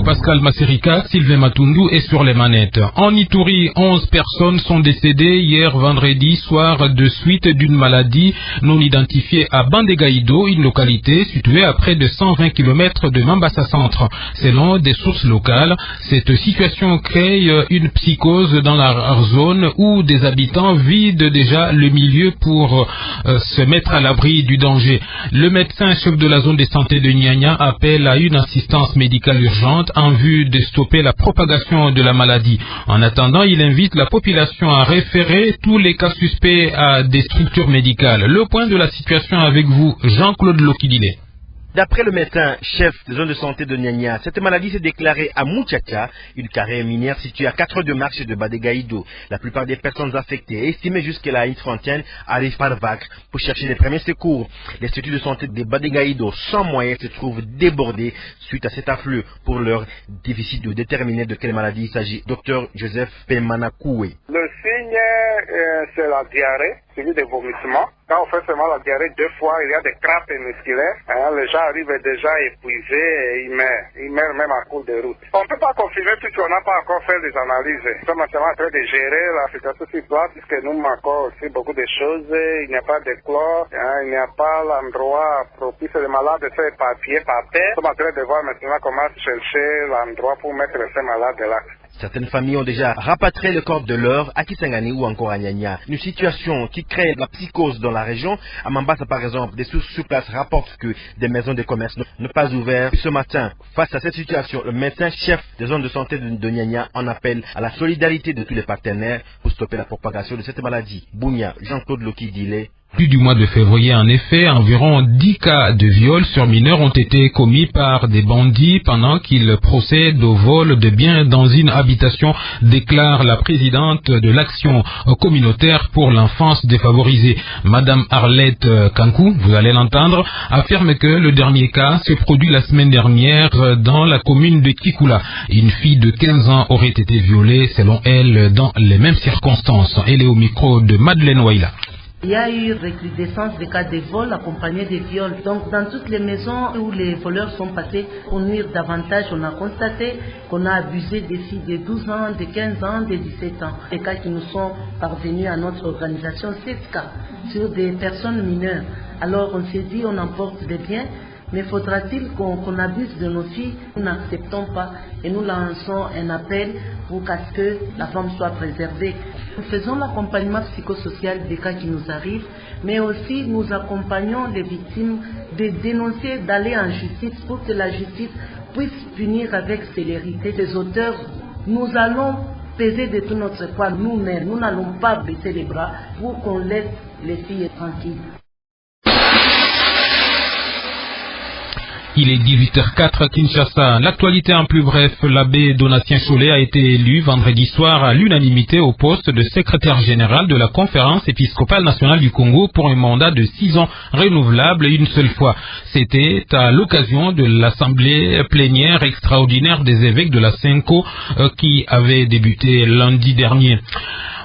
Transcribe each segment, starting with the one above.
Pascal Massirika, Sylvain Matundu est sur les manettes. En Ituri, 11 personnes sont décédées hier vendredi soir de suite d'une maladie non identifiée à Bandegaido, une localité située à près de 120 km de Mambasa Centre. Selon des sources locales, cette situation crée une psychose dans la zone où des habitants vident déjà le milieu pour se mettre à l'abri du danger. Le médecin chef de la zone de santé de Nyanya appelle à une assistance médicale urgente en vue de stopper la propagation de la maladie. En attendant, il invite la population à référer tous les cas suspects à des structures médicales. Le point de la situation avec vous, Jean-Claude Lokidile. D'après le médecin chef de zone de santé de Nyanya, cette maladie s'est déclarée à Moutchaka, une carrière minière située à 4 heures de marche de Bandegaido. La plupart des personnes affectées, estimées jusqu'à une trentaine, arrivent par vague pour chercher les premiers secours. Les structures de santé de Bandegaido, sans moyens, se trouvent débordées suite à cet afflux. Pour leur déficit de déterminer de quelle maladie il s'agit. Docteur Joseph Pemanakoué. Le signe, c'est la diarrhée, suivi des vomissements. Quand on fait seulement la diarrhée 2 fois, il y a des crampes musculaires. Les gens arrivent déjà épuisés et ils meurent même à cours de route. On ne peut pas confirmer puisqu'on n'a pas encore fait des analyses. Nous sommes actuellement en train de gérer la situation sur place puisque nous manquons aussi beaucoup de choses. Il n'y a pas de chlore, il n'y a pas l'endroit propice des malades de faire papier par terre. Nous sommes en train de voir maintenant comment chercher l'endroit pour mettre ces malades là. Certaines familles ont déjà rapatrié le corps de leur à Kisangani ou encore à Nyanya. Une situation qui crée la psychose dans la région. À Mambasa, par exemple, des sources sur place rapportent que des maisons de commerce ne pas ouvertes. Ce matin, face à cette situation, le médecin chef des zones de santé de Nyanya en appelle à la solidarité de tous les partenaires pour stopper la propagation de cette maladie. Bounia, Jean-Claude Lokidile. Plus du mois de février, en effet, environ 10 cas de viol sur mineurs ont été commis par des bandits pendant qu'ils procèdent au vol de biens dans une habitation, déclare la présidente de l'action communautaire pour l'enfance défavorisée. Madame Arlette Kankou, vous allez l'entendre, affirme que le dernier cas se produit la semaine dernière dans la commune de Kikula. Une fille de 15 ans aurait été violée, selon elle, dans les mêmes circonstances. Elle est au micro de Madeleine Waila. Il y a eu recrudescence des cas de vol accompagnés de viols. Donc dans toutes les maisons où les voleurs sont passés pour nuire davantage, on a constaté qu'on a abusé des filles de 12 ans, de 15 ans, de 17 ans. Les cas qui nous sont parvenus à notre organisation, 16 cas sur des personnes mineures. Alors on s'est dit on emporte des biens, mais faudra-t-il qu'on abuse de nos filles? Nous n'acceptons pas et nous lançons un appel pour qu'à ce que la femme soit préservée. Nous faisons l'accompagnement psychosocial des cas qui nous arrivent, mais aussi nous accompagnons les victimes de dénoncer, d'aller en justice pour que la justice puisse punir avec célérité les auteurs. Nous allons peser de tout notre poids, nous-mêmes, nous n'allons pas baisser les bras pour qu'on laisse les filles tranquilles. Il est 18h04 à Kinshasa. L'actualité en plus bref, l'abbé Donatien Cholet a été élu vendredi soir à l'unanimité au poste de secrétaire général de la conférence épiscopale nationale du Congo pour un mandat de 6 ans renouvelable une seule fois. C'était à l'occasion de l'assemblée plénière extraordinaire des évêques de la Senko qui avait débuté lundi dernier.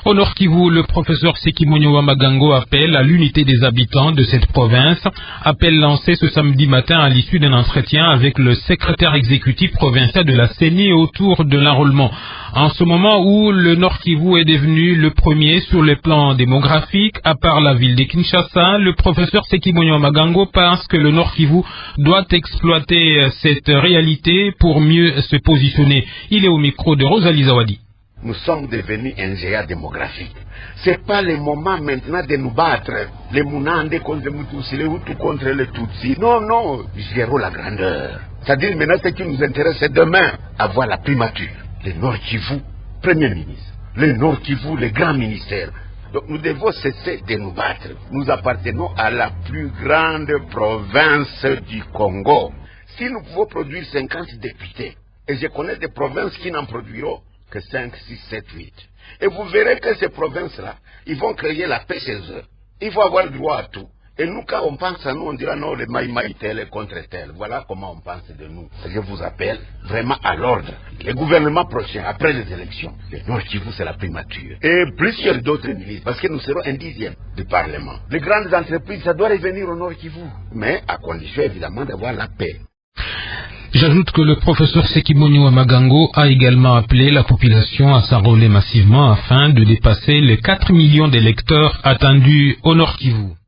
Au Nord Kivu, le professeur Sekimonyo Wamagango appelle à l'unité des habitants de cette province. Appel lancé ce samedi matin à l'issue d'un entretien avec le secrétaire exécutif provincial de la CENI autour de l'enrôlement. En ce moment où le Nord Kivu est devenu le premier sur le plan démographique, à part la ville de Kinshasa, le professeur Sekimonyo Wamagango pense que le Nord Kivu doit exploiter cette réalité pour mieux se positionner. Il est au micro de Rosalie Zawadi. Nous sommes devenus un géant démographique. C'est pas le moment maintenant de nous battre. Les Mounandé contre les Mutusi, les Hutus contre les Tutsi. Non, non, gérons la grandeur. C'est-à-dire maintenant ce qui nous intéresse, c'est demain avoir la primature. Le Nord Kivu, Premier ministre. Le Nord Kivu, le grand ministère. Donc nous devons cesser de nous battre. Nous appartenons à la plus grande province du Congo. Si nous pouvons produire 50 députés, et je connais des provinces qui n'en produiront que 5, 6, 7, 8. Et vous verrez que ces provinces-là, ils vont créer la paix chez eux. Ils vont avoir droit à tout. Et nous, quand on pense à nous, on dira non, le maïmaï tel est contre tel. Voilà comment on pense de nous. Je vous appelle vraiment à l'ordre. Le gouvernement prochain, après les élections, le Nord Kivu, c'est la primature. Et plusieurs d'autres ministres, parce que nous serons un 10e du Parlement. Les grandes entreprises, ça doit revenir au Nord Kivu. Mais à condition, évidemment, d'avoir la paix. J'ajoute que le professeur Sekimonyo Magango a également appelé la population à s'enrôler massivement afin de dépasser les 4 millions d'électeurs attendus au Nord Kivu.